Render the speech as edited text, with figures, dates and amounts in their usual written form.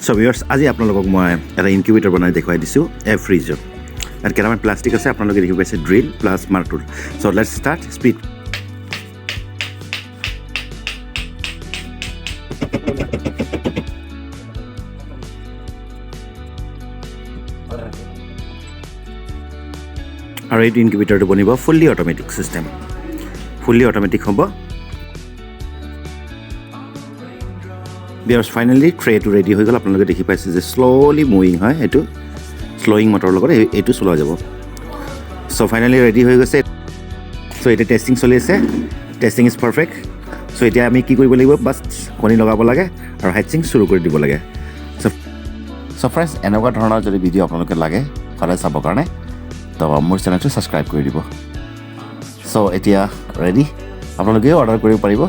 So viewers, আজি আপোনালোকক মই এটা ইনকিউবেটৰ বনাই দেখুৱাই দিছোঁ এয়াৰ ফ্ৰিজৰ। আৰু কেইটামান প্লাষ্টিক আছে, আপোনালোকে দেখিব পাইছে ড্ৰিল প্লাছ মাৰ্টুল। So' let's start speed. আৰু এইটো ইনকিউবেটৰটো বনিব fully automatic system, fully automatic হ'ব। বিয়াৰ্ছ ফাইনেলি ট্ৰেটো ৰেডি হৈ গ'ল। আপোনালোকে দেখি পাইছে যে শ্ল'লি মুভিং হয়, এইটো শ্ল'য়িং মটৰৰ লগত এইটো চলোৱা যাব। চ' ফাইনেলি ৰেডি হৈ গৈছে। চ' এতিয়া টেষ্টিং চলি আছে, টেষ্টিং ইজ পাৰফেক্ট। চ' এতিয়া আমি কি কৰিব লাগিব, বাছ কণী লগাব লাগে আৰু হেটচিং চুৰু কৰি দিব লাগে। চ' ফ্ৰেণ্ডছ, এনেকুৱা ধৰণৰ যদি ভিডিঅ' আপোনালোকে লাগে সদায় চাবৰ কাৰণে, তো মোৰ চেনেলটো ছাবস্ক্ৰাইব কৰি দিব। চ' এতিয়া ৰেডি, আপোনালোকেও অৰ্ডাৰ কৰিব পাৰিব।